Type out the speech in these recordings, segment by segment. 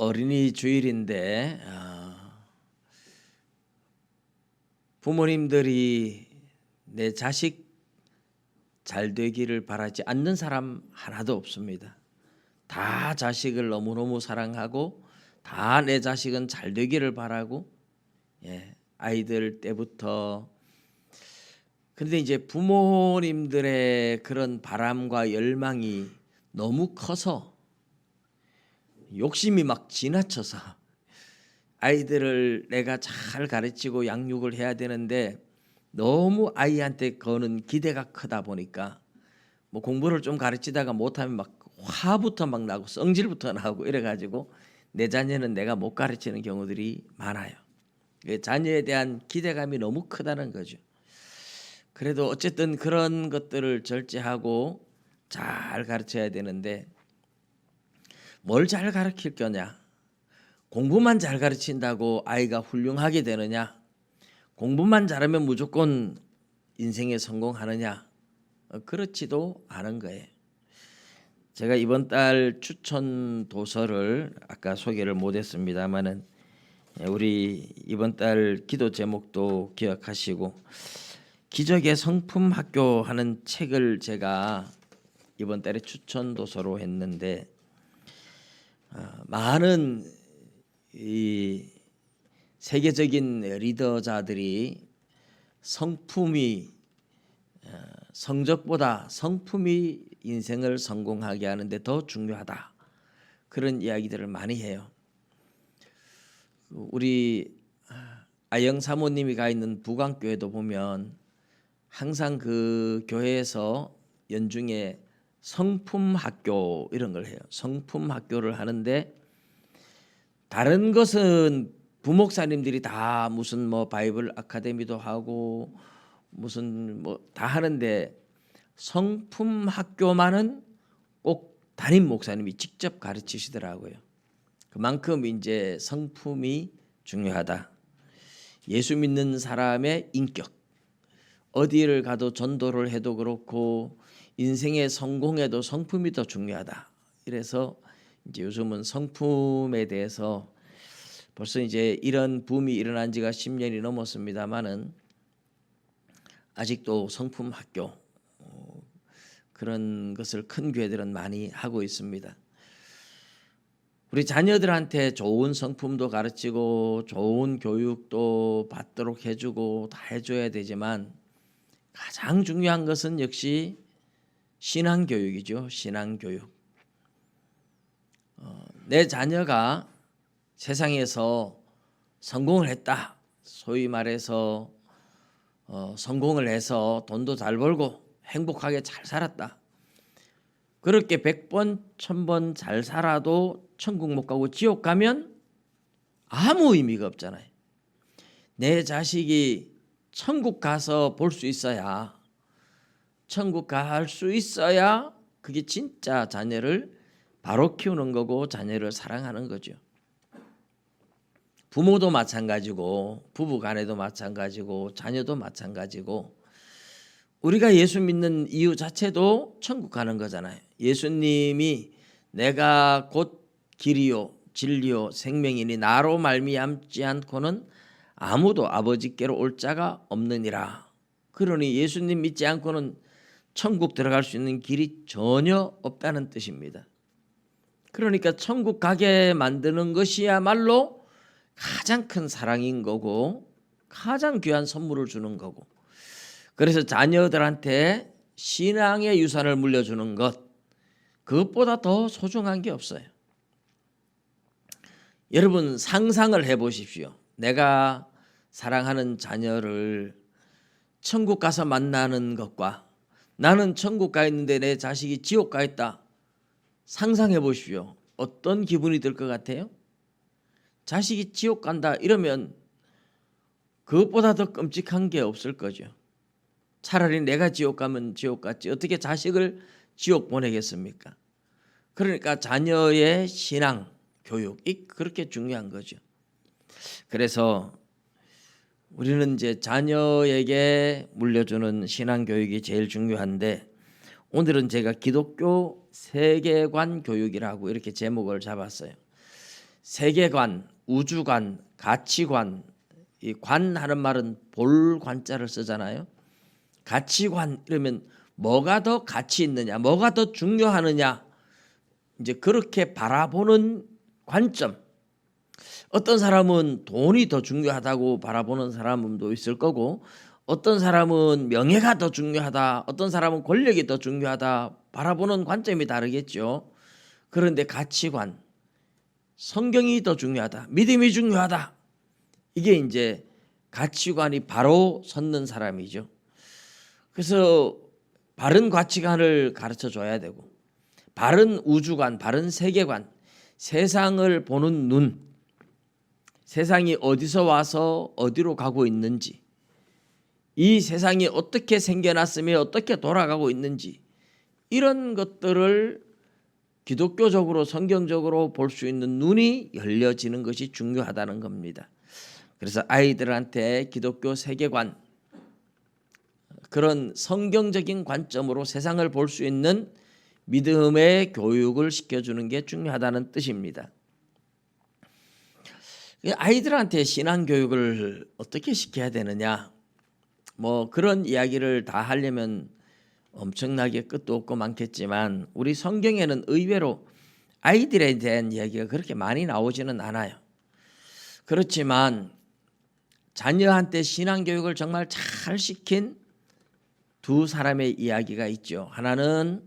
어린이 주일인데 부모님들이 내 자식 잘 되기를 바라지 않는 사람 하나도 없습니다. 다 자식을 너무너무 사랑하고 다 내 자식은 잘 되기를 바라고 아이들 때부터. 그런데 이제 부모님들의 그런 바람과 열망이 너무 커서 욕심이 막 지나쳐서 아이들을 내가 잘 가르치고 양육을 해야 되는데 너무 아이한테 거는 기대가 크다 보니까 뭐 공부를 좀 가르치다가 못하면 막 화부터 막 나고 성질부터 나고 이래가지고 내 자녀는 내가 못 가르치는 경우들이 많아요. 자녀에 대한 기대감이 너무 크다는 거죠. 그래도 어쨌든 그런 것들을 절제하고 잘 가르쳐야 되는데 뭘 잘 가르칠 거냐? 공부만 잘 가르친다고 아이가 훌륭하게 되느냐? 공부만 잘하면 무조건 인생에 성공하느냐? 그렇지도 않은 거예요. 제가 이번 달 추천 도서를 아까 소개를 못했습니다만은 우리 이번 달 기도 제목도 기억하시고 기적의 성품 학교 하는 책을 제가 이번 달에 추천 도서로 했는데 많은 이 세계적인 리더자들이 성적보다 성품이 인생을 성공하게 하는데 더 중요하다, 그런 이야기들을 많이 해요. 우리 아영 사모님이 가 있는 부광교회도 보면 항상 그 교회에서 연중에 성품 학교 이런 걸 해요. 성품 학교를 하는데 다른 것은 부목사님들이 다 무슨 뭐 바이블 아카데미도 하고 무슨 뭐 다 하는데 성품 학교만은 꼭 담임 목사님이 직접 가르치시더라고요. 그만큼 이제 성품이 중요하다. 예수 믿는 사람의 인격, 어디를 가도 전도를 해도 그렇고 인생의 성공에도 성품이 더 중요하다. 이래서 이제 요즘은 성품에 대해서 벌써 이제 이런 붐이 일어난 지가 10년이 넘었습니다만은 아직도 성품 학교 그런 것을 큰 교회들은 많이 하고 있습니다. 우리 자녀들한테 좋은 성품도 가르치고 좋은 교육도 받도록 해주고 다 해줘야 되지만 가장 중요한 것은 역시 신앙교육이죠. 신앙교육. 내 자녀가 세상에서 성공을 했다, 소위 말해서 성공을 해서 돈도 잘 벌고 행복하게 잘 살았다, 그렇게 100번 1000번 잘 살아도 천국 못 가고 지옥 가면 아무 의미가 없잖아요. 내 자식이 천국 가서 볼 수 있어야, 천국 갈 수 있어야 그게 진짜 자녀를 바로 키우는 거고 자녀를 사랑하는 거죠. 부모도 마찬가지고 부부 간에도 마찬가지고 자녀도 마찬가지고 우리가 예수 믿는 이유 자체도 천국 가는 거잖아요. 예수님이 내가 곧 길이요 진리요 생명이니 나로 말미암지 않고는 아무도 아버지께로 올 자가 없느니라. 그러니 예수님 믿지 않고는 천국 들어갈 수 있는 길이 전혀 없다는 뜻입니다. 그러니까 천국 가게 만드는 것이야말로 가장 큰 사랑인 거고 가장 귀한 선물을 주는 거고, 그래서 자녀들한테 신앙의 유산을 물려주는 것, 그것보다 더 소중한 게 없어요. 여러분 상상을 해보십시오. 내가 사랑하는 자녀를 천국 가서 만나는 것과 나는 천국 가 있는데 내 자식이 지옥 가 있다, 상상해 보십시오. 어떤 기분이 들 것 같아요? 자식이 지옥 간다 이러면 그것보다 더 끔찍한 게 없을 거죠. 차라리 내가 지옥 가면 지옥 갔지 어떻게 자식을 지옥 보내겠습니까? 그러니까 자녀의 신앙 교육이 그렇게 중요한 거죠. 그래서 우리는 이제 자녀에게 물려주는 신앙 교육이 제일 중요한데 오늘은 제가 기독교 세계관 교육이라고 이렇게 제목을 잡았어요. 세계관, 우주관, 가치관. 이 관하는 말은 볼 관자를 쓰잖아요. 가치관 이러면 뭐가 더 가치 있느냐, 뭐가 더 중요하느냐, 이제 그렇게 바라보는 관점. 어떤 사람은 돈이 더 중요하다고 바라보는 사람도 있을 거고, 어떤 사람은 명예가 더 중요하다, 어떤 사람은 권력이 더 중요하다, 바라보는 관점이 다르겠죠. 그런데 가치관, 성경이 더 중요하다, 믿음이 중요하다, 이게 이제 가치관이 바로 섰는 사람이죠. 그래서 바른 가치관을 가르쳐 줘야 되고, 바른 우주관, 바른 세계관, 세상을 보는 눈, 세상이 어디서 와서 어디로 가고 있는지, 이 세상이 어떻게 생겨났으며 어떻게 돌아가고 있는지, 이런 것들을 기독교적으로 성경적으로 볼 수 있는 눈이 열려지는 것이 중요하다는 겁니다. 그래서 아이들한테 기독교 세계관, 그런 성경적인 관점으로 세상을 볼 수 있는 믿음의 교육을 시켜주는 게 중요하다는 뜻입니다. 아이들한테 신앙 교육을 어떻게 시켜야 되느냐, 뭐 그런 이야기를 다 하려면 엄청나게 끝도 없고 많겠지만, 우리 성경에는 의외로 아이들에 대한 이야기가 그렇게 많이 나오지는 않아요. 그렇지만 자녀한테 신앙 교육을 정말 잘 시킨 두 사람의 이야기가 있죠. 하나는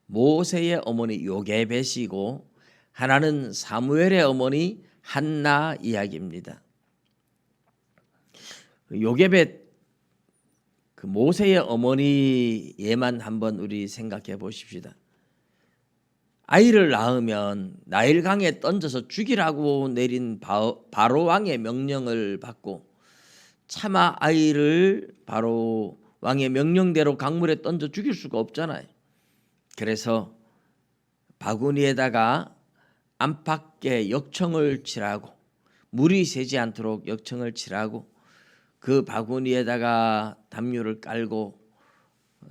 모세의 어머니 요게벳이고, 하나는 사무엘의 어머니 한나 이야기입니다. 요게벳, 그 모세의 어머니에만 한번 우리 생각해 보십시다. 아이를 낳으면 나일강에 던져서 죽이라고 내린 바로 왕의 명령을 받고, 차마 아이를 바로 왕의 명령대로 강물에 던져 죽일 수가 없잖아요. 그래서 바구니에다가 안팎에 역청을 칠하고, 물이 새지 않도록 역청을 칠하고, 그 바구니에다가 담요를 깔고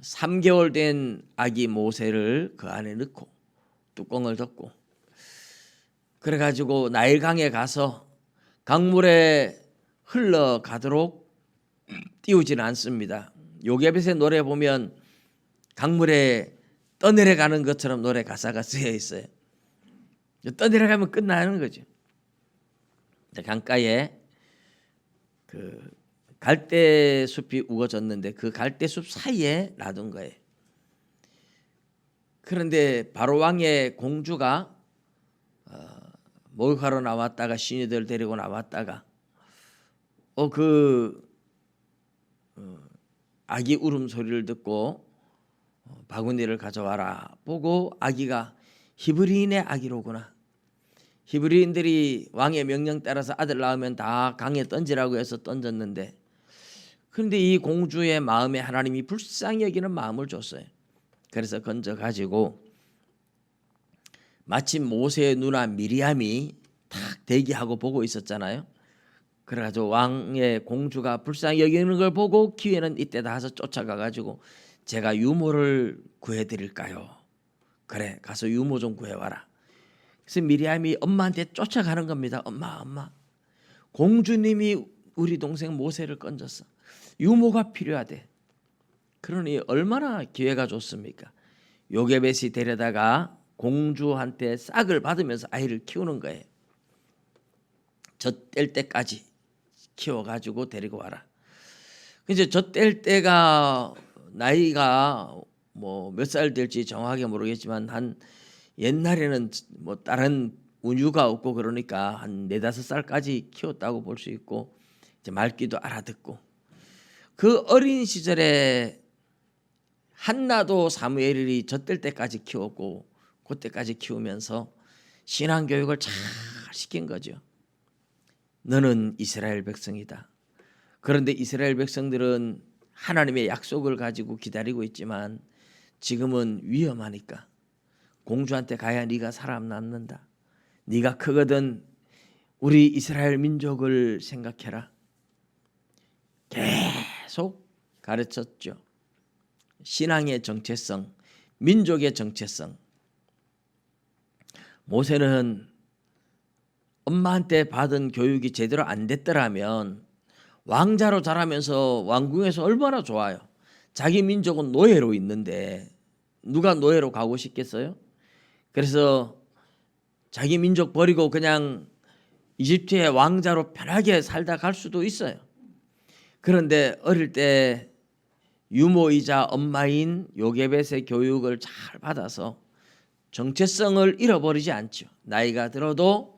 3개월 된 아기 모세를 그 안에 넣고 뚜껑을 덮고, 그래가지고 나일강에 가서 강물에 흘러가도록 띄우지는 않습니다. 요게벳의 노래 보면 강물에 떠내려가는 것처럼 노래 가사가 쓰여 있어요. 떠내려가면 끝나는 거죠. 강가에 그 갈대숲이 우거졌는데 그 갈대숲 사이에 놔둔 거예요. 그런데 바로 왕의 공주가 목욕하러 나왔다가, 시녀들 데리고 나왔다가 아기 울음소리를 듣고 바구니를 가져와라 보고, 아기가 히브리인의 아기로구나. 히브리인들이 왕의 명령 따라서 아들 낳으면 다 강에 던지라고 해서 던졌는데, 그런데 이 공주의 마음에 하나님이 불쌍히 여기는 마음을 줬어요. 그래서 건져가지고, 마침 모세의 누나 미리암이 탁 대기하고 보고 있었잖아요. 그래가지고 왕의 공주가 불쌍히 여기는 걸 보고 기회는 이때다 해서 쫓아가가지고, 제가 유모를 구해드릴까요? 그래, 가서 유모 좀 구해와라. 그래서 미리암이 엄마한테 쫓아가는 겁니다. 엄마, 공주님이 우리 동생 모세를 건졌어. 유모가 필요하대. 그러니 얼마나 기회가 좋습니까? 요게벳이 데려다가 공주한테 싹을 받으면서 아이를 키우는 거예요. 젖뗄 때까지 키워가지고 데리고 와라. 이제 젖뗄 때가 나이가 뭐 몇 살 될지 정확하게 모르겠지만, 한 옛날에는 뭐 다른 운유가 없고 그러니까 한 4-5살까지 키웠다고 볼 수 있고, 이제 말귀도 알아듣고, 그 어린 시절에 한나도 사무엘이 젖될 때까지 키웠고, 그때까지 키우면서 신앙 교육을 잘 시킨 거죠. 너는 이스라엘 백성이다. 그런데 이스라엘 백성들은 하나님의 약속을 가지고 기다리고 있지만 지금은 위험하니까 공주한테 가야 네가 살아남는다. 네가 크거든 우리 이스라엘 민족을 생각해라. 계속 가르쳤죠. 신앙의 정체성, 민족의 정체성. 모세는 엄마한테 받은 교육이 제대로 안 됐더라면 왕자로 자라면서 왕궁에서 얼마나 좋아요. 자기 민족은 노예로 있는데 누가 노예로 가고 싶겠어요? 그래서 자기 민족 버리고 그냥 이집트의 왕자로 편하게 살다 갈 수도 있어요. 그런데 어릴 때 유모이자 엄마인 요게벳의 교육을 잘 받아서 정체성을 잃어버리지 않죠. 나이가 들어도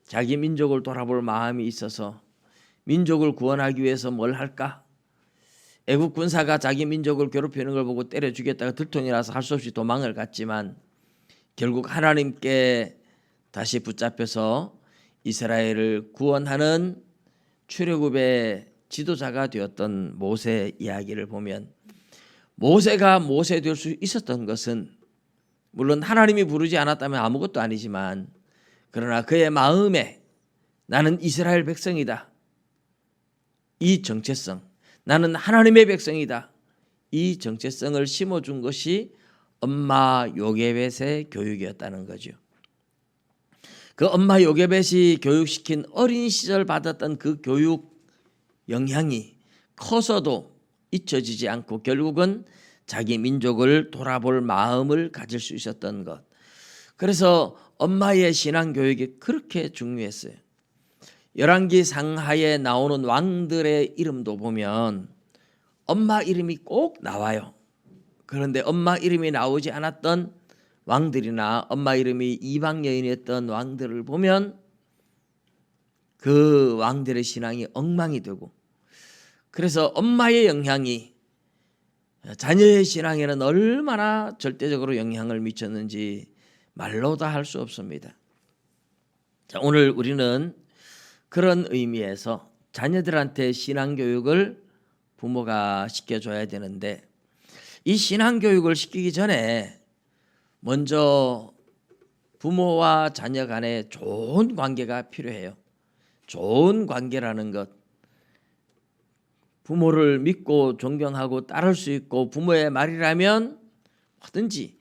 자기 민족을 돌아볼 마음이 있어서 민족을 구원하기 위해서 뭘 할까? 애국 군사가 자기 민족을 괴롭히는 걸 보고 때려 죽였다가 들통이 나서 할 수 없이 도망을 갔지만 결국 하나님께 다시 붙잡혀서 이스라엘을 구원하는 출애굽의 지도자가 되었던 모세 이야기를 보면 모세가 모세 될 수 있었던 것은 물론 하나님이 부르지 않았다면 아무것도 아니지만 그러나 그의 마음에 나는 이스라엘 백성이다. 이 정체성, 나는 하나님의 백성이다. 이 정체성을 심어준 것이 엄마 요게벳의 교육이었다는 거죠. 그 엄마 요게벳이 교육시킨 어린 시절 받았던 그 교육 영향이 커서도 잊혀지지 않고 결국은 자기 민족을 돌아볼 마음을 가질 수 있었던 것. 그래서 엄마의 신앙 교육이 그렇게 중요했어요. 열왕기 상하에 나오는 왕들의 이름도 보면 엄마 이름이 꼭 나와요. 그런데 엄마 이름이 나오지 않았던 왕들이나 엄마 이름이 이방 여인이었던 왕들을 보면 그 왕들의 신앙이 엉망이 되고 그래서 엄마의 영향이 자녀의 신앙에는 얼마나 절대적으로 영향을 미쳤는지 말로 다 할 수 없습니다. 자, 오늘 우리는 그런 의미에서 자녀들한테 신앙교육을 부모가 시켜줘야 되는데 이 신앙교육을 시키기 전에 먼저 부모와 자녀 간에 좋은 관계가 필요해요. 좋은 관계라는 것, 부모를 믿고 존경하고 따를 수 있고 부모의 말이라면 뭐든지.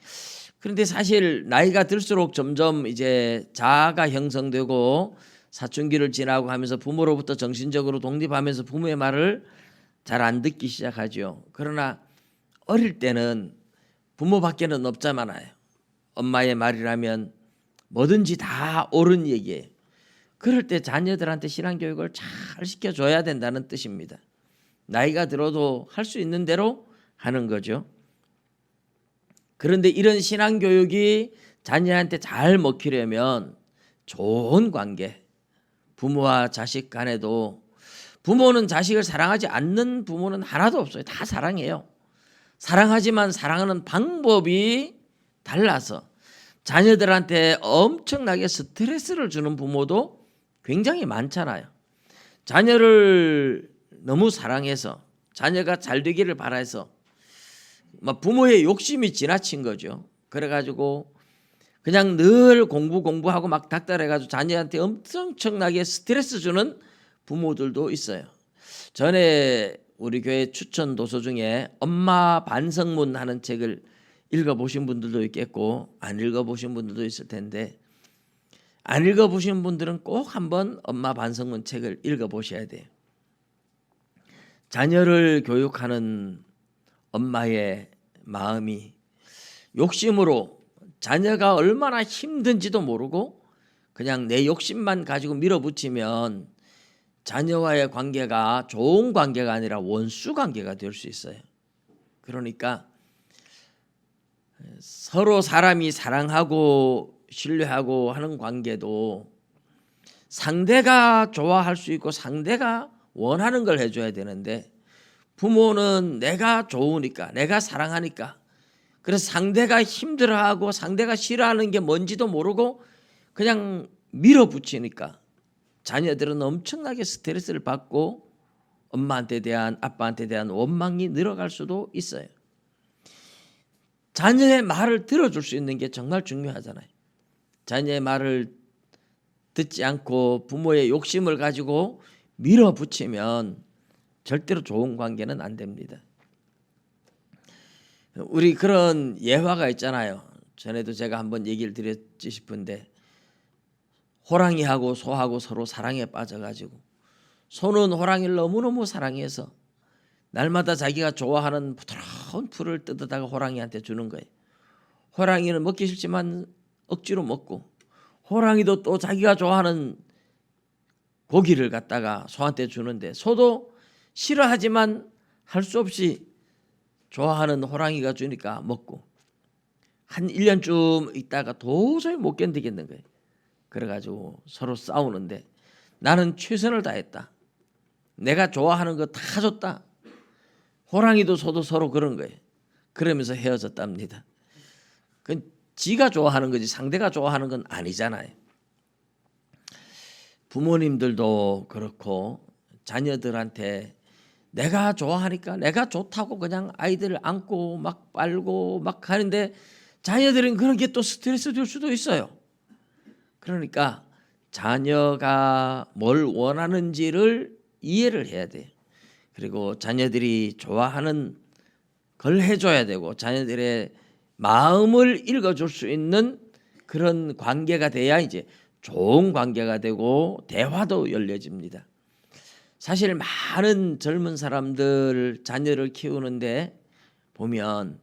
그런데 사실 나이가 들수록 점점 이제 자아가 형성되고 사춘기를 지나고 하면서 부모로부터 정신적으로 독립하면서 부모의 말을 잘 안 듣기 시작하죠. 그러나 어릴 때는 부모밖에는 없잖아요. 엄마의 말이라면 뭐든지 다 옳은 얘기예요. 그럴 때 자녀들한테 신앙교육을 잘 시켜줘야 된다는 뜻입니다. 나이가 들어도 할 수 있는 대로 하는 거죠. 그런데 이런 신앙교육이 자녀한테 잘 먹히려면 좋은 관계, 부모와 자식 간에도 부모는 자식을 사랑하지 않는 부모는 하나도 없어요. 다 사랑해요. 사랑하지만 사랑하는 방법이 달라서 자녀들한테 엄청나게 스트레스를 주는 부모도 굉장히 많잖아요. 자녀를 너무 사랑해서 자녀가 잘 되기를 바라서 부모의 욕심이 지나친 거죠. 그래가지고 그냥 늘 공부하고 막 닥달해가지고 자녀한테 엄청나게 스트레스 주는 부모들도 있어요. 전에 우리 교회 추천 도서 중에 엄마 반성문 하는 책을 읽어보신 분들도 있겠고 안 읽어보신 분들도 있을 텐데 안 읽어보신 분들은 꼭 한번 엄마 반성문 책을 읽어보셔야 돼요. 자녀를 교육하는 엄마의 마음이 욕심으로 자녀가 얼마나 힘든지도 모르고 그냥 내 욕심만 가지고 밀어붙이면 자녀와의 관계가 좋은 관계가 아니라 원수 관계가 될 수 있어요. 그러니까 서로 사람이 사랑하고 신뢰하고 하는 관계도 상대가 좋아할 수 있고 상대가 원하는 걸 해줘야 되는데 부모는 내가 좋으니까 내가 사랑하니까 그래서 상대가 힘들어하고 상대가 싫어하는 게 뭔지도 모르고 그냥 밀어붙이니까 자녀들은 엄청나게 스트레스를 받고 엄마한테 대한 아빠한테 대한 원망이 늘어갈 수도 있어요. 자녀의 말을 들어줄 수 있는 게 정말 중요하잖아요. 자녀의 말을 듣지 않고 부모의 욕심을 가지고 밀어붙이면 절대로 좋은 관계는 안 됩니다. 우리 그런 예화가 있잖아요. 전에도 제가 한번 얘기를 드렸지 싶은데 호랑이하고 소하고 서로 사랑에 빠져가지고 소는 호랑이를 너무너무 사랑해서 날마다 자기가 좋아하는 부드러운 풀을 뜯어다가 호랑이한테 주는 거예요. 호랑이는 먹기 싫지만 억지로 먹고, 호랑이도 또 자기가 좋아하는 고기를 갖다가 소한테 주는데 소도 싫어하지만 할 수 없이 좋아하는 호랑이가 주니까 먹고, 한 1년쯤 있다가 도저히 못 견디겠는 거예요. 그래가지고 서로 싸우는데 나는 최선을 다했다. 내가 좋아하는 거 다 줬다. 호랑이도 소도 서로 그런 거예요. 그러면서 헤어졌답니다. 그건 지가 좋아하는 거지 상대가 좋아하는 건 아니잖아요. 부모님들도 그렇고 자녀들한테 내가 좋아하니까 내가 좋다고 그냥 아이들을 안고 막 빨고 막 하는데 자녀들은 그런 게 또 스트레스 될 수도 있어요. 그러니까 자녀가 뭘 원하는지를 이해를 해야 돼요. 그리고 자녀들이 좋아하는 걸 해줘야 되고 자녀들의 마음을 읽어줄 수 있는 그런 관계가 돼야 이제 좋은 관계가 되고 대화도 열려집니다. 사실 많은 젊은 사람들 자녀를 키우는데 보면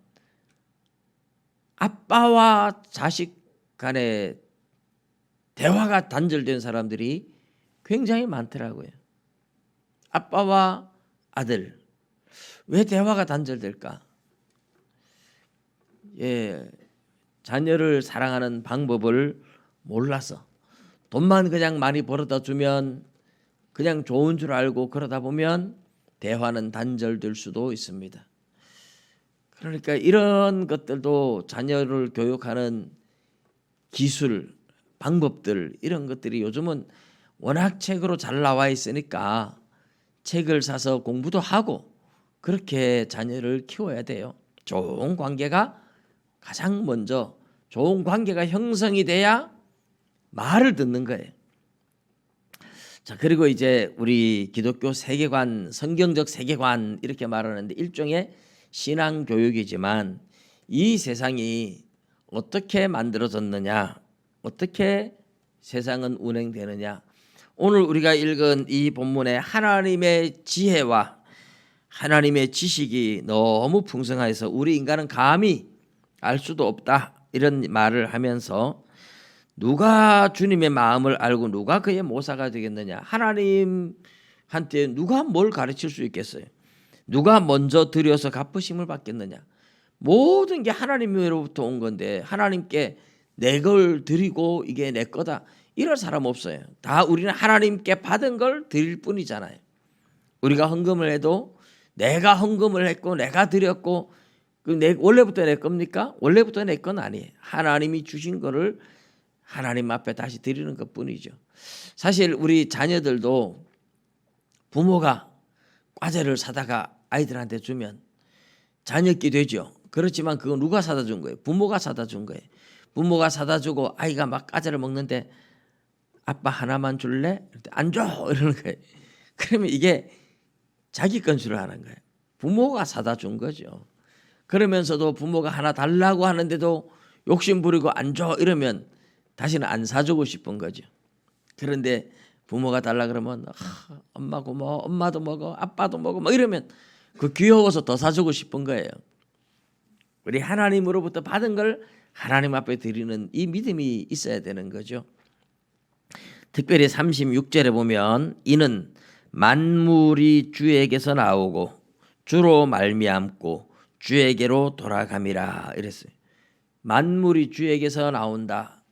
아빠와 자식 간의 대화가 단절된 사람들이 굉장히 많더라고요. 아빠와 아들 왜 대화가 단절될까? 자녀를 사랑하는 방법을 몰라서 돈만 그냥 많이 벌어다 주면 그냥 좋은 줄 알고 그러다 보면 대화는 단절될 수도 있습니다. 그러니까 이런 것들도 자녀를 교육하는 기술, 방법들 이런 것들이 요즘은 워낙 책으로 잘 나와 있으니까 책을 사서 공부도 하고 그렇게 자녀를 키워야 돼요. 좋은 관계가 가장 먼저 좋은 관계가 형성이 돼야 말을 듣는 거예요. 자, 그리고 이제 우리 기독교 세계관, 성경적 세계관 이렇게 말하는데 일종의 신앙 교육이지만 이 세상이 어떻게 만들어졌느냐, 어떻게 세상은 운행되느냐. 오늘 우리가 읽은 이 본문에 하나님의 지혜와 하나님의 지식이 너무 풍성해서 우리 인간은 감히 알 수도 없다 이런 말을 하면서 누가 주님의 마음을 알고 누가 그의 모사가 되겠느냐. 하나님한테 누가 뭘 가르칠 수 있겠어요. 누가 먼저 드려서 갚으심을 받겠느냐. 모든 게 하나님으로부터 온 건데 하나님께 내 걸 드리고 이게 내 거다 이럴 사람 없어요. 다 우리는 하나님께 받은 걸 드릴 뿐이잖아요. 우리가 헌금을 해도 내가 헌금을 했고 내가 드렸고 원래부터 내 겁니까? 원래부터 내 건 아니에요. 하나님이 주신 거를 하나님 앞에 다시 드리는 것뿐이죠. 사실 우리 자녀들도 부모가 과자를 사다가 아이들한테 주면 자녀끼 되죠. 그렇지만 그건 누가 사다 준 거예요? 부모가 사다 준 거예요. 부모가 사다 주고 아이가 막 과자를 먹는데 아빠 하나만 줄래? 안 줘 이러는 거예요. 그러면 이게 자기 건 줄 아는 거예요. 부모가 사다 준 거죠. 그러면서도 부모가 하나 달라고 하는데도 욕심 부리고 안 줘 이러면 다시는 안 사주고 싶은 거죠. 그런데 부모가 달라 그러면 엄마 고마워, 엄마도 먹어, 아빠도 먹어 막 이러면 그 귀여워서 더 사주고 싶은 거예요. 우리 하나님으로부터 받은 걸 하나님 앞에 드리는 이 믿음이 있어야 되는 거죠. 특별히 36절에 보면 이는 만물이 주에게서 나오고 주로 말미암고 주에게로 돌아감이라 이랬어요. 만물이 주에게서 나온다.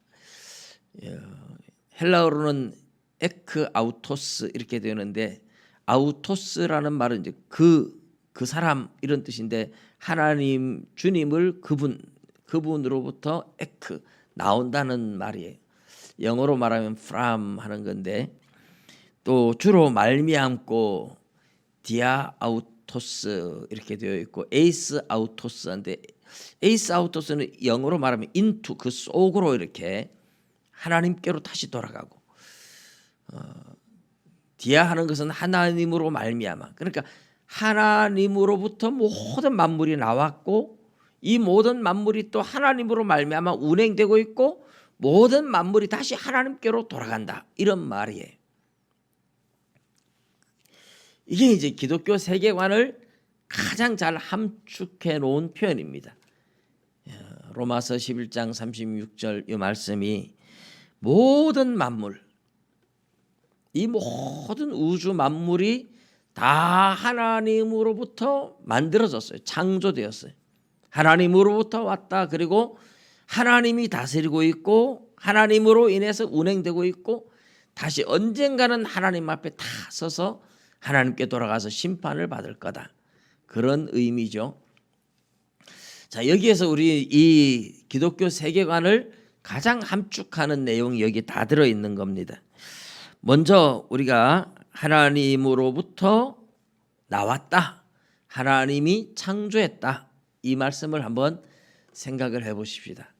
헬라어로는 에크 아우토스 이렇게 되는데 아우토스라는 말은 이제 그 사람 이런 뜻인데 하나님 주님을 그분으로부터 에크 나온다는 말이에요. 영어로 말하면 from 하는 건데 또 주로 말미암고 디아 아우토스 이렇게 되어 있고 에이스 아우토스인데 에이스 아우토스는 영어로 말하면 into 그 속으로 이렇게 하나님께로 다시 돌아가고 디아 하는 것은 하나님으로 말미암아. 그러니까 하나님으로부터 모든 만물이 나왔고 이 모든 만물이 또 하나님으로 말미암아 운행되고 있고 모든 만물이 다시 하나님께로 돌아간다, 이런 말이에요. 이게 이제 기독교 세계관을 가장 잘 함축해 놓은 표현입니다. 로마서 11장 36절 이 말씀이 모든 만물, 이 모든 우주 만물이 다 하나님으로부터 만들어졌어요. 창조되었어요. 하나님으로부터 왔다. 그리고 하나님이 다스리고 있고 하나님으로 인해서 운행되고 있고 다시 언젠가는 하나님 앞에 다 서서 하나님께 돌아가서 심판을 받을 거다. 그런 의미죠. 자, 여기에서 우리 이 기독교 세계관을 가장 함축하는 내용이 여기 다 들어있는 겁니다. 먼저 우리가 하나님으로부터 나왔다, 하나님이 창조했다, 이 말씀을 한번 생각을 해보십시다.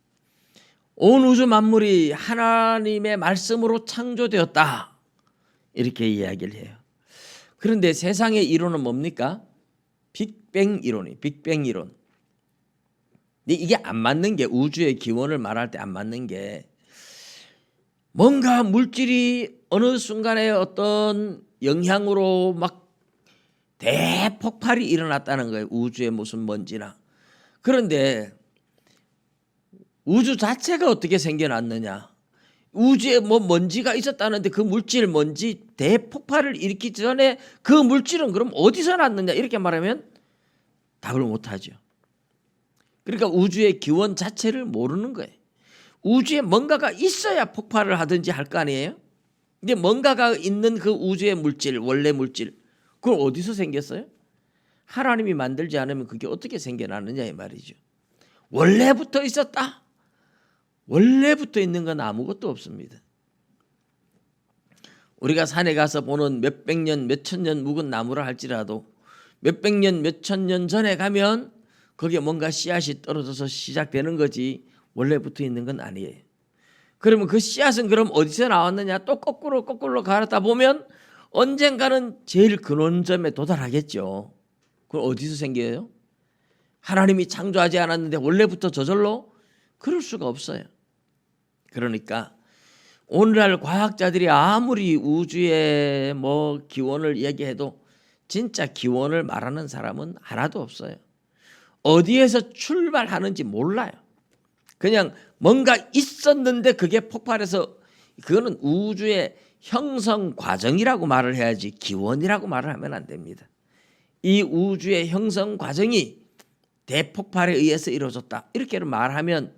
온 우주 만물이 하나님의 말씀으로 창조되었다, 이렇게 이야기를 해요. 그런데 세상의 이론은 뭡니까? 빅뱅 이론이, 빅뱅 이론. 근데 이게 안 맞는 게, 우주의 기원을 말할 때 안 맞는 게, 뭔가 물질이 어느 순간에 어떤 영향으로 막 대폭발이 일어났다는 거예요. 우주에 무슨 먼지나. 그런데 우주 자체가 어떻게 생겨났느냐? 우주에 뭐 먼지가 있었다는데 그 물질 먼지 대폭발을 일으키기 전에 그 물질은 그럼 어디서 났느냐? 이렇게 말하면 답을 못하죠. 그러니까 우주의 기원 자체를 모르는 거예요. 우주에 뭔가가 있어야 폭발을 하든지 할 거 아니에요. 근데 뭔가가 있는 그 우주의 물질, 원래 물질, 그걸 어디서 생겼어요? 하나님이 만들지 않으면 그게 어떻게 생겨나느냐, 이 말이죠. 원래부터 있었다? 원래부터 있는 건 아무것도 없습니다. 우리가 산에 가서 보는 몇백 년, 몇천 년 묵은 나무라 할지라도 몇백 년, 몇천 년 전에 가면 거기에 뭔가 씨앗이 떨어져서 시작되는 거지 원래부터 있는 건 아니에요. 그러면 그 씨앗은 그럼 어디서 나왔느냐? 또 거꾸로 가다 보면 언젠가는 제일 근원점에 도달하겠죠. 그럼 어디서 생겨요? 하나님이 창조하지 않았는데 원래부터 저절로? 그럴 수가 없어요. 그러니까 오늘날 과학자들이 아무리 우주의 뭐 기원을 얘기해도 진짜 기원을 말하는 사람은 하나도 없어요. 어디에서 출발하는지 몰라요. 그냥 뭔가 있었는데 그게 폭발해서, 그거는 우주의 형성 과정이라고 말을 해야지 기원이라고 말을 하면 안 됩니다. 이 우주의 형성 과정이 대폭발에 의해서 이루어졌다, 이렇게 말하면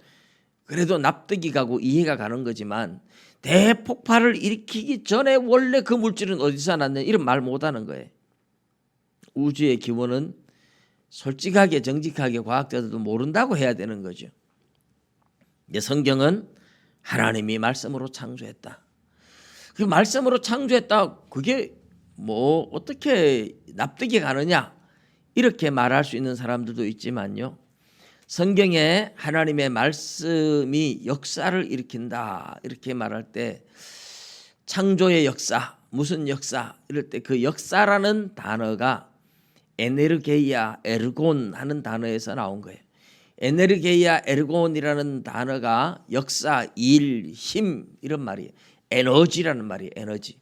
그래도 납득이 가고 이해가 가는 거지만 대폭발을 일으키기 전에 원래 그 물질은 어디서 났느냐, 이런 말 못하는 거예요. 우주의 기원은 솔직하게 정직하게 과학자들도 모른다고 해야 되는 거죠. 성경은 하나님이 말씀으로 창조했다. 그 말씀으로 창조했다, 그게 뭐 어떻게 납득이 가느냐, 이렇게 말할 수 있는 사람들도 있지만요. 성경에 하나님의 말씀이 역사를 일으킨다, 이렇게 말할 때 창조의 역사, 무슨 역사, 이럴 때 그 역사라는 단어가 에네르게이아, 에르곤 하는 단어에서 나온 거예요. 에네르게이아, 에르곤이라는 단어가 역사, 일, 힘, 이런 말이에요. 에너지라는 말이에요. 에너지.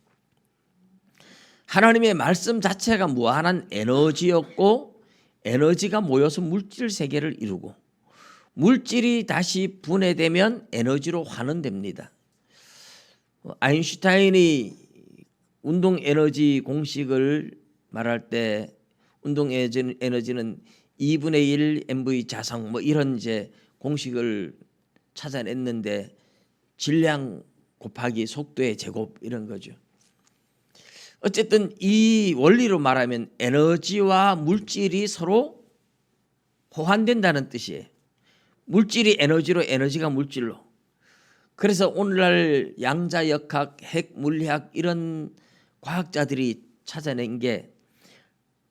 하나님의 말씀 자체가 무한한 에너지였고, 에너지가 모여서 물질 세계를 이루고, 물질이 다시 분해되면 에너지로 환원됩니다. 아인슈타인이 운동 에너지 공식을 말할 때 운동 에너지는 2분의 1 mv 자성 뭐 이런 이제 공식을 찾아냈는데, 질량 곱하기 속도의 제곱, 이런 거죠. 어쨌든 이 원리로 말하면 에너지와 물질이 서로 호환된다는 뜻이에요. 물질이 에너지로, 에너지가 물질로. 그래서 오늘날 양자역학, 핵물리학 이런 과학자들이 찾아낸 게,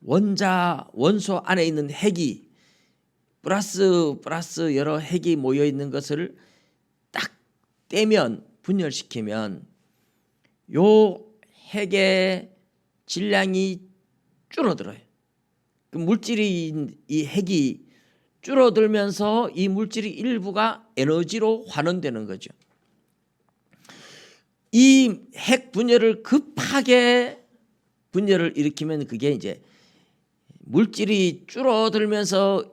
원소 안에 있는 핵이 플러스 여러 핵이 모여 있는 것을 딱 떼면, 분열시키면 요 핵의 질량이 줄어들어요. 그 물질이, 이 핵이 줄어들면서 이 물질이 일부가 에너지로 환원되는 거죠. 이 핵 분열을 급하게 분열을 일으키면 그게 이제 물질이 줄어들면서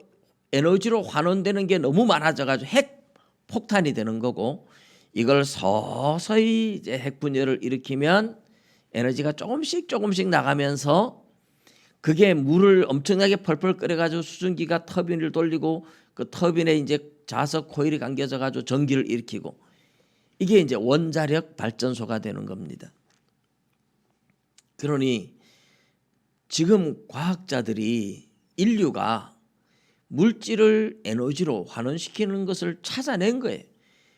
에너지로 환원되는 게 너무 많아져 가지고 핵 폭탄이 되는 거고, 이걸 서서히 이제 핵 분열을 일으키면 에너지가 조금씩 나가면서 그게 물을 엄청나게 펄펄 끓여 가지고 수증기가 터빈을 돌리고 그 터빈에 이제 자석 코일이 감겨져 가지고 전기를 일으키고, 이게 이제 원자력 발전소가 되는 겁니다. 그러니 지금 과학자들이, 인류가 물질을 에너지로 환원시키는 것을 찾아낸 거예요.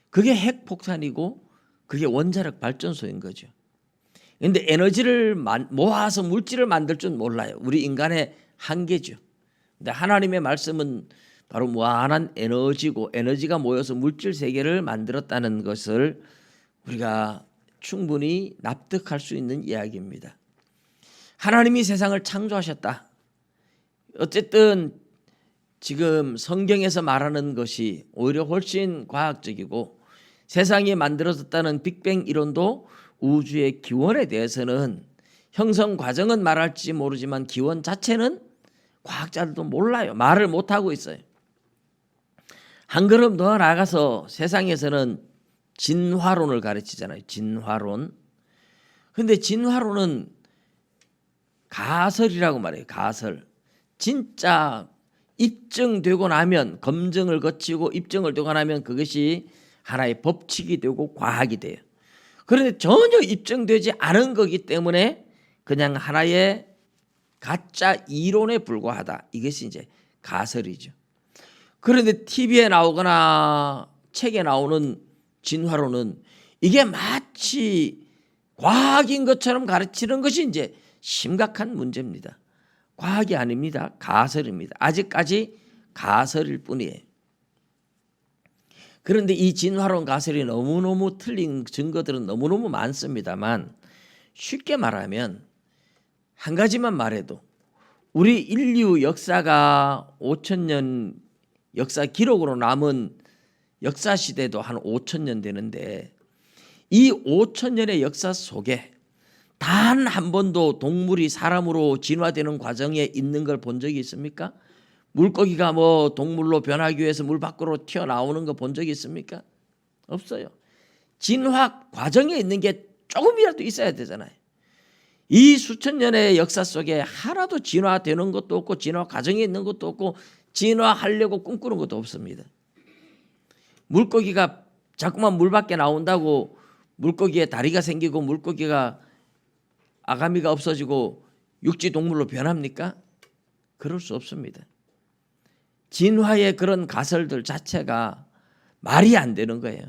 그게 핵폭탄이고 그게 원자력 발전소인 거죠. 그런데 에너지를 모아서 물질을 만들 줄 몰라요. 우리 인간의 한계죠. 근데 하나님의 말씀은 바로 무한한 에너지고, 에너지가 모여서 물질 세계를 만들었다는 것을 우리가 충분히 납득할 수 있는 이야기입니다. 하나님이 세상을 창조하셨다. 어쨌든 지금 성경에서 말하는 것이 오히려 훨씬 과학적이고, 세상이 만들어졌다는 빅뱅 이론도 우주의 기원에 대해서는 형성 과정은 말할지 모르지만 기원 자체는 과학자들도 몰라요. 말을 못하고 있어요. 한 걸음 더 나아가서 세상에서는 진화론을 가르치잖아요. 진화론. 근데 진화론은 가설이라고 말해요. 가설. 진짜 입증되고 나면, 검증을 거치고 입증을 되고 나면 그것이 하나의 법칙이 되고 과학이 돼요. 그런데 전혀 입증되지 않은 거기 때문에 그냥 하나의 가짜 이론에 불과하다. 이것이 이제 가설이죠. 그런데 TV에 나오거나 책에 나오는 진화론은 이게 마치 과학인 것처럼 가르치는 것이 이제 심각한 문제입니다. 과학이 아닙니다. 가설입니다. 아직까지 가설일 뿐이에요. 그런데 이 진화론 가설이 너무너무 틀린 증거들은 너무너무 많습니다만, 쉽게 말하면 한 가지만 말해도 우리 인류 역사가 5,000년 역사 기록으로 남은 역사 시대도 한 5,000년 되는데, 이 5,000년의 역사 속에 단 한 번도 동물이 사람으로 진화되는 과정에 있는 걸 본 적이 있습니까? 물고기가 뭐 동물로 변하기 위해서 물 밖으로 튀어나오는 거 본 적이 있습니까? 없어요. 진화 과정에 있는 게 조금이라도 있어야 되잖아요. 이 수천 년의 역사 속에 하나도 진화되는 것도 없고, 진화 과정에 있는 것도 없고, 진화하려고 꿈꾸는 것도 없습니다. 물고기가 자꾸만 물 밖에 나온다고 물고기에 다리가 생기고 물고기가 아가미가 없어지고 육지 동물로 변합니까? 그럴 수 없습니다. 진화의 그런 가설들 자체가 말이 안 되는 거예요.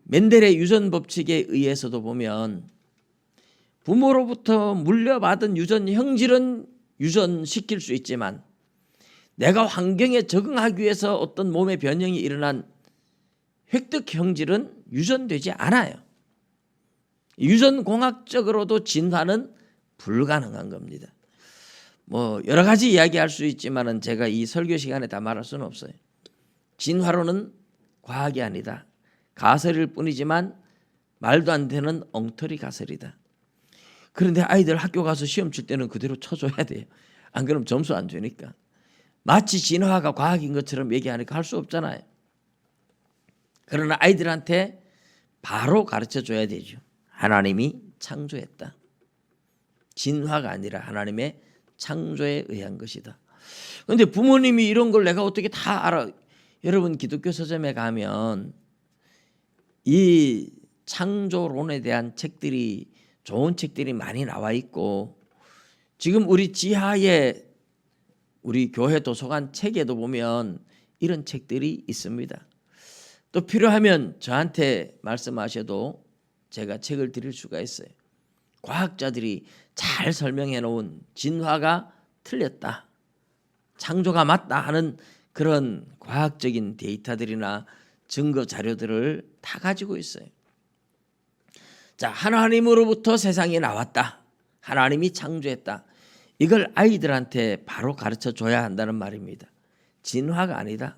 멘델의 유전 법칙에 의해서도 보면 부모로부터 물려받은 유전 형질은 유전시킬 수 있지만, 내가 환경에 적응하기 위해서 어떤 몸의 변형이 일어난 획득 형질은 유전되지 않아요. 유전공학적으로도 진화는 불가능한 겁니다. 뭐 여러 가지 이야기할 수 있지만은 제가 이 설교 시간에 다 말할 수는 없어요. 진화론은 과학이 아니다. 가설일 뿐이지만 말도 안 되는 엉터리 가설이다. 그런데 아이들 학교 가서 시험 칠 때는 그대로 쳐줘야 돼요. 안 그러면 점수 안 주니까. 마치 진화가 과학인 것처럼 얘기하니까 할 수 없잖아요. 그러나 아이들한테 바로 가르쳐 줘야 되죠. 하나님이 창조했다. 진화가 아니라 하나님의 창조에 의한 것이다. 그런데 부모님이 이런 걸 내가 어떻게 다 알아? 여러분 기독교 서점에 가면 이 창조론에 대한 책들이, 좋은 책들이 많이 나와 있고, 지금 우리 지하에 우리 교회 도서관 책에도 보면 이런 책들이 있습니다. 또 필요하면 저한테 말씀하셔도 제가 책을 드릴 수가 있어요. 과학자들이 잘 설명해 놓은 진화가 틀렸다, 창조가 맞다 하는 그런 과학적인 데이터들이나 증거 자료들을 다 가지고 있어요. 자, 하나님으로부터 세상이 나왔다, 하나님이 창조했다, 이걸 아이들한테 바로 가르쳐 줘야 한다는 말입니다. 진화가 아니다.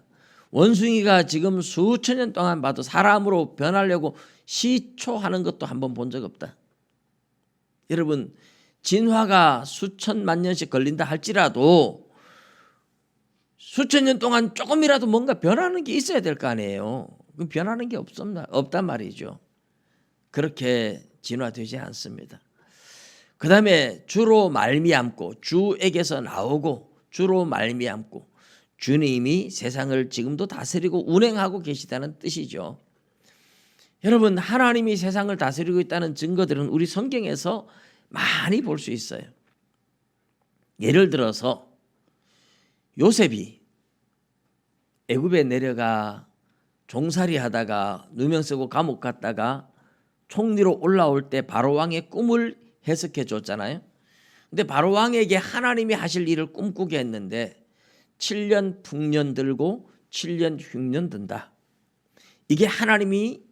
원숭이가 지금 수천 년 동안 봐도 사람으로 변하려고 시초하는 것도 한번 본 적 없다. 여러분, 진화가 수천만 년씩 걸린다 할지라도 수천 년 동안 조금이라도 뭔가 변하는 게 있어야 될 거 아니에요. 그 변하는 게 없단 말이죠. 그렇게 진화되지 않습니다. 그 다음에 주로 말미암고, 주에게서 나오고 주로 말미암고, 주님이 세상을 지금도 다스리고 운행하고 계시다는 뜻이죠. 여러분, 하나님이 세상을 다스리고 있다는 증거들은 우리 성경에서 많이 볼 수 있어요. 예를 들어서 요셉이 애굽에 내려가 종살이 하다가 누명 쓰고 감옥 갔다가 총리로 올라올 때 바로 왕의 꿈을 해석해 줬잖아요. 근데 바로 왕에게 하나님이 하실 일을 꿈꾸게 했는데 7년 풍년 들고 7년 흉년 든다. 이게 하나님이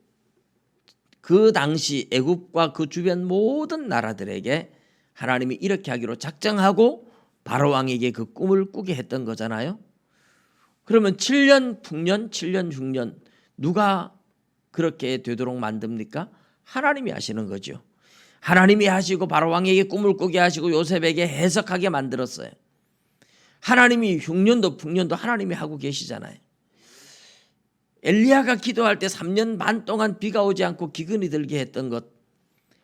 그 당시 애굽과 그 주변 모든 나라들에게 하나님이 이렇게 하기로 작정하고 바로 왕에게 그 꿈을 꾸게 했던 거잖아요. 그러면 7년 풍년 7년 흉년 누가 그렇게 되도록 만듭니까? 하나님이 하시는 거죠. 하나님이 하시고 바로 왕에게 꿈을 꾸게 하시고 요셉에게 해석하게 만들었어요. 하나님이 흉년도 풍년도 하나님이 하고 계시잖아요. 엘리야가 기도할 때 3년 반 동안 비가 오지 않고 기근이 들게 했던 것,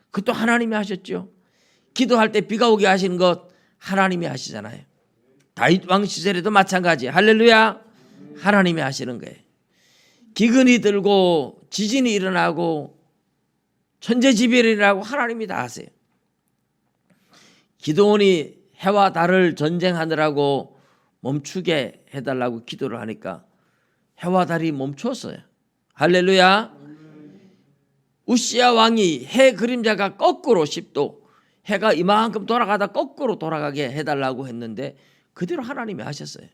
그것도 하나님이 하셨죠. 기도할 때 비가 오게 하시는 것 하나님이 하시잖아요. 다윗 왕 시절에도 마찬가지. 할렐루야. 하나님이 하시는 거예요. 기근이 들고 지진이 일어나고 천재지변이 일어나고 하나님이 다 하세요. 기드온이 해와 달을 전쟁하느라고 멈추게 해달라고 기도를 하니까 해와 달이 멈췄어요. 할렐루야. 우시야 왕이 해 그림자가 거꾸로 10도, 해가 이만큼 돌아가다 거꾸로 돌아가게 해달라고 했는데 그대로 하나님이 하셨어요.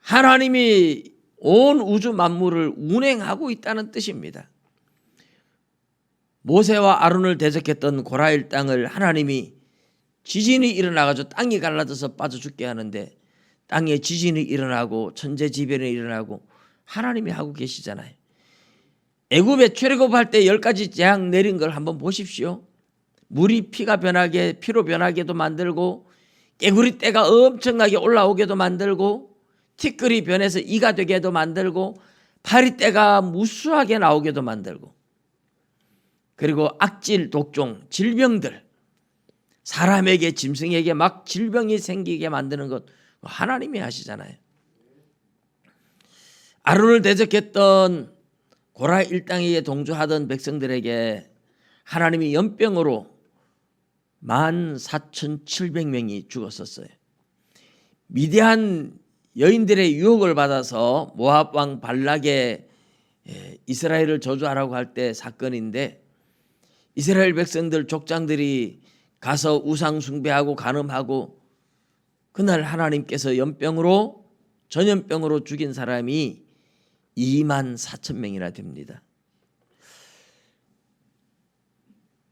하나님이 온 우주 만물을 운행하고 있다는 뜻입니다. 모세와 아론을 대적했던 고라일 땅을 하나님이 지진이 일어나가지고 땅이 갈라져서 빠져 죽게 하는데 땅에 지진이 일어나고 천재지변이 일어나고 하나님이 하고 계시잖아요. 애굽에 출애굽할 때 10가지 재앙 내린 걸 한번 보십시오. 물이 피가 변하게, 피로 변하게도 만들고, 깨구리 떼가 엄청나게 올라오게도 만들고, 티끌이 변해서 이가 되게도 만들고, 파리떼가 무수하게 나오게도 만들고, 그리고 악질, 독종, 질병들, 사람에게, 짐승에게 막 질병이 생기게 만드는 것 하나님이 하시잖아요. 아론을 대적했던 고라 일당에 동조하던 백성들에게 하나님이 연병으로 14,700명이 죽었었어요. 미디안 여인들의 유혹을 받아서 모압 왕 발락의 이스라엘을 저주하라고 할 때 사건인데, 이스라엘 백성들 족장들이 가서 우상 숭배하고 간음하고, 그날 하나님께서 연병으로, 전염병으로 죽인 사람이 24,000명이나 됩니다.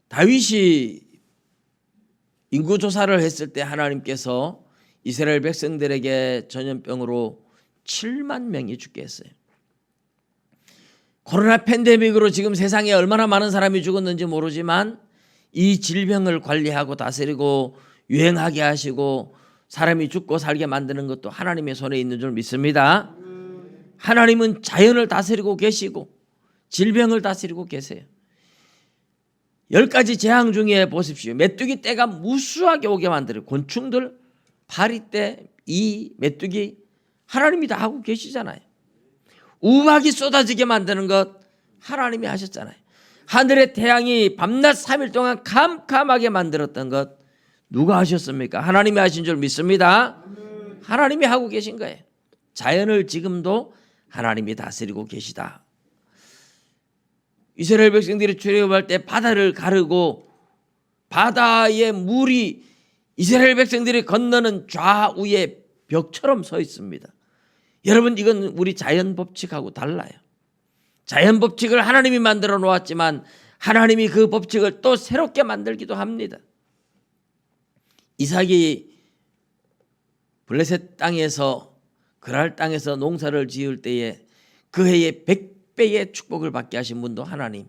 다윗이 인구조사를 했을 때 하나님께서 이스라엘 백성들에게 전염병으로 7만 명이 죽게 했어요. 코로나 팬데믹으로 지금 세상에 얼마나 많은 사람이 죽었는지 모르지만 이 질병을 관리하고 다스리고 유행하게 하시고 사람이 죽고 살게 만드는 것도 하나님의 손에 있는 줄 믿습니다. 하나님은 자연을 다스리고 계시고 질병을 다스리고 계세요. 10가지 재앙 중에 보십시오. 메뚜기 떼가 무수하게 오게 만들어요. 곤충들, 파리떼, 이 메뚜기 하나님이 다 하고 계시잖아요. 우박이 쏟아지게 만드는 것 하나님이 하셨잖아요. 하늘의 태양이 밤낮 3일 동안 캄캄하게 만들었던 것 누가 하셨습니까? 하나님이 하신 줄 믿습니다. 하나님이 하고 계신 거예요. 자연을 지금도 하나님이 다스리고 계시다. 이스라엘 백성들이 출애굽할 때 바다를 가르고 바다의 물이 이스라엘 백성들이 건너는 좌우의 벽처럼 서 있습니다. 여러분, 이건 우리 자연 법칙하고 달라요. 자연 법칙을 하나님이 만들어 놓았지만 하나님이 그 법칙을 또 새롭게 만들기도 합니다. 이삭이 블레셋 땅에서 그랄 땅에서 농사를 지을 때에 그 해에 100배의 축복을 받게 하신 분도 하나님.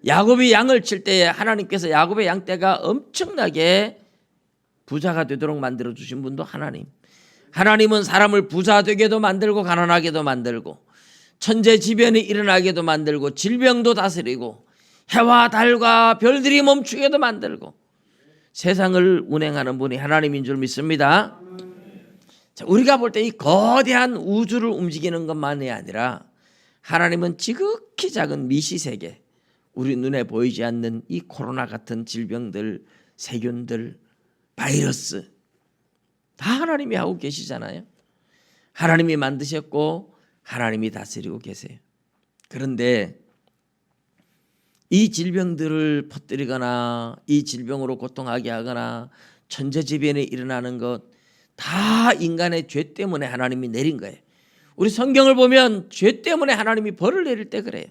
야곱이 양을 칠 때에 하나님께서 야곱의 양떼가 엄청나게 부자가 되도록 만들어 주신 분도 하나님. 하나님은 사람을 부자 되게도 만들고 가난하게도 만들고 천재지변이 일어나게도 만들고 질병도 다스리고 해와 달과 별들이 멈추게도 만들고 세상을 운행하는 분이 하나님인 줄 믿습니다. 자, 우리가 볼 때 이 거대한 우주를 움직이는 것만이 아니라 하나님은 지극히 작은 미시세계, 우리 눈에 보이지 않는 이 코로나 같은 질병들, 세균들, 바이러스 다 하나님이 하고 계시잖아요. 하나님이 만드셨고 하나님이 다스리고 계세요. 그런데 이 질병들을 퍼뜨리거나 이 질병으로 고통하게 하거나 천재지변이 일어나는 것 다 인간의 죄 때문에 하나님이 내린 거예요. 우리 성경을 보면 죄 때문에 하나님이 벌을 내릴 때 그래요.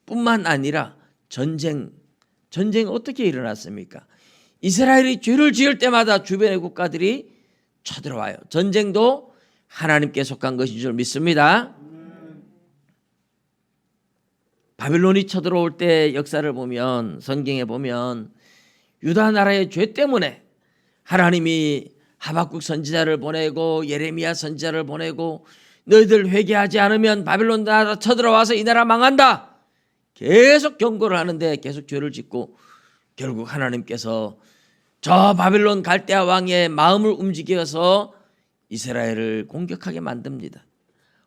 뿐만 아니라 전쟁 어떻게 일어났습니까? 이스라엘이 죄를 지을 때마다 주변의 국가들이 쳐들어와요. 전쟁도 하나님께 속한 것인 줄 믿습니다. 바빌론이 쳐들어올 때 역사를 보면, 성경에 보면 유다 나라의 죄 때문에 하나님이 하박국 선지자를 보내고 예레미야 선지자를 보내고 너희들 회개하지 않으면 바빌론 나라 쳐들어와서 이 나라 망한다. 계속 경고를 하는데 계속 죄를 짓고 결국 하나님께서 저 바빌론 갈대아 왕의 마음을 움직여서 이스라엘을 공격하게 만듭니다.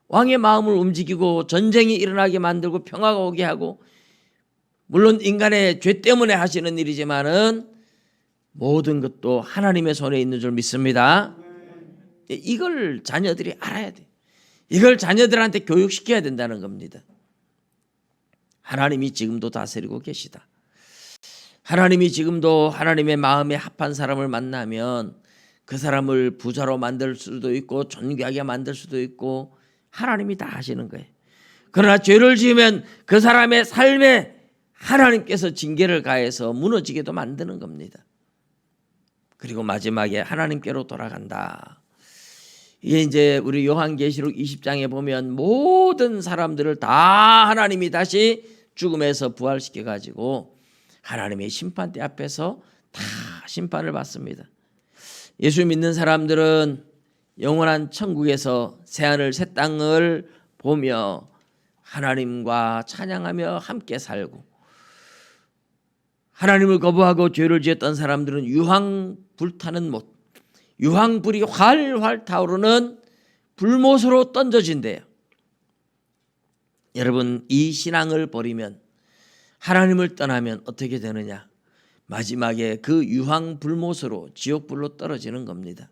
왕의 마음을 움직이고 전쟁이 일어나게 만들고 평화가 오게 하고, 물론 인간의 죄 때문에 하시는 일이지만은 모든 것도 하나님의 손에 있는 줄 믿습니다. 이걸 자녀들이 알아야 돼. 이걸 자녀들한테 교육시켜야 된다는 겁니다. 하나님이 지금도 다스리고 계시다. 하나님이 지금도 하나님의 마음에 합한 사람을 만나면 그 사람을 부자로 만들 수도 있고 존귀하게 만들 수도 있고 하나님이 다 하시는 거예요. 그러나 죄를 지으면 그 사람의 삶에 하나님께서 징계를 가해서 무너지게도 만드는 겁니다. 그리고 마지막에 하나님께로 돌아간다. 이게 이제 우리 요한계시록 20장에 보면 모든 사람들을 다 하나님이 다시 죽음에서 부활시켜 가지고 하나님의 심판대 앞에서 다 심판을 받습니다. 예수 믿는 사람들은 영원한 천국에서 새하늘 새 땅을 보며 하나님과 찬양하며 함께 살고, 하나님을 거부하고 죄를 지었던 사람들은 유황 불타는 못, 유황불이 활활 타오르는 불못으로 던져진대요. 여러분, 이 신앙을 버리면, 하나님을 떠나면 어떻게 되느냐? 마지막에 그 유황 불못으로 지옥불로 떨어지는 겁니다.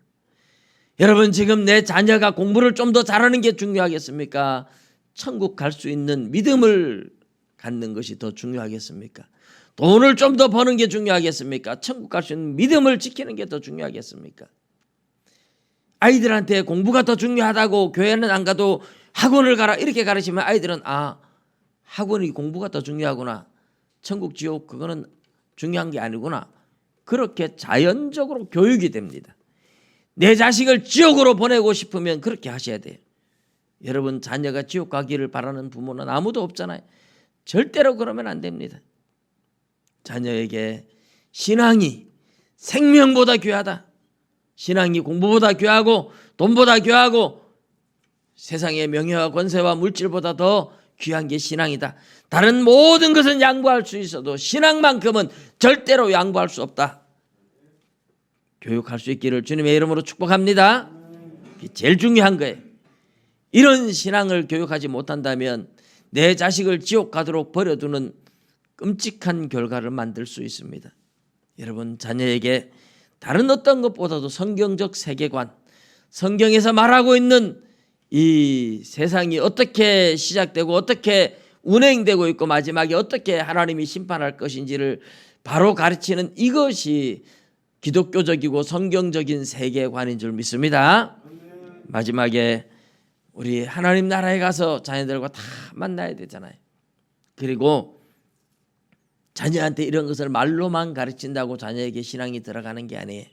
여러분, 지금 내 자녀가 공부를 좀 더 잘하는 게 중요하겠습니까? 천국 갈 수 있는 믿음을 갖는 것이 더 중요하겠습니까? 돈을 좀 더 버는 게 중요하겠습니까? 천국 갈 수 있는 믿음을 지키는 게 더 중요하겠습니까? 아이들한테 공부가 더 중요하다고 교회는 안 가도 학원을 가라 이렇게 가르치면 아이들은 학원이 공부가 더 중요하구나, 천국 지옥 그거는 중요한 게 아니구나, 그렇게 자연적으로 교육이 됩니다. 내 자식을 지옥으로 보내고 싶으면 그렇게 하셔야 돼요. 여러분, 자녀가 지옥 가기를 바라는 부모는 아무도 없잖아요. 절대로 그러면 안 됩니다. 자녀에게 신앙이 생명보다 귀하다, 신앙이 공부보다 귀하고 돈보다 귀하고 세상의 명예와 권세와 물질보다 더 귀한 게 신앙이다. 다른 모든 것은 양보할 수 있어도 신앙만큼은 절대로 양보할 수 없다. 교육할 수 있기를 주님의 이름으로 축복합니다. 이게 제일 중요한 거예요. 이런 신앙을 교육하지 못한다면 내 자식을 지옥 가도록 버려두는 끔찍한 결과를 만들 수 있습니다. 여러분, 자녀에게 다른 어떤 것보다도 성경적 세계관, 성경에서 말하고 있는 이 세상이 어떻게 시작되고 어떻게 운행되고 있고 마지막에 어떻게 하나님이 심판할 것인지를 바로 가르치는 이것이 기독교적이고 성경적인 세계관인 줄 믿습니다. 마지막에 우리 하나님 나라에 가서 자녀들과 다 만나야 되잖아요. 그리고 자녀한테 이런 것을 말로만 가르친다고 자녀에게 신앙이 들어가는 게 아니에요.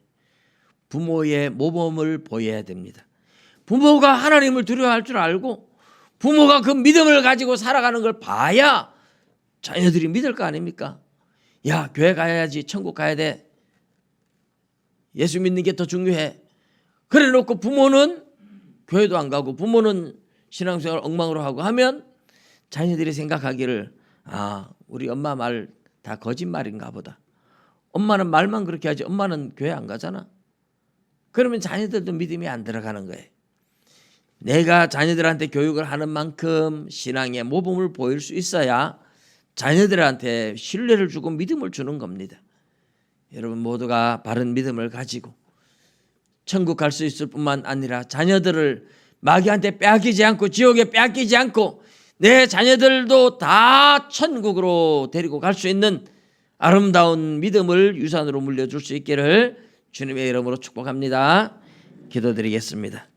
부모의 모범을 보여야 됩니다. 부모가 하나님을 두려워할 줄 알고 부모가 그 믿음을 가지고 살아가는 걸 봐야 자녀들이 믿을 거 아닙니까? 야, 교회 가야지, 천국 가야 돼, 예수 믿는 게 더 중요해. 그래 놓고 부모는 교회도 안 가고 부모는 신앙생활 엉망으로 하고 하면 자녀들이 생각하기를 우리 엄마 말 다 거짓말인가 보다. 엄마는 말만 그렇게 하지 엄마는 교회 안 가잖아. 그러면 자녀들도 믿음이 안 들어가는 거예요. 내가 자녀들한테 교육을 하는 만큼 신앙의 모범을 보일 수 있어야 자녀들한테 신뢰를 주고 믿음을 주는 겁니다. 여러분 모두가 바른 믿음을 가지고 천국 갈 수 있을 뿐만 아니라 자녀들을 마귀한테 빼앗기지 않고 지옥에 빼앗기지 않고 내 자녀들도 다 천국으로 데리고 갈 수 있는 아름다운 믿음을 유산으로 물려줄 수 있기를 주님의 이름으로 축복합니다. 기도드리겠습니다.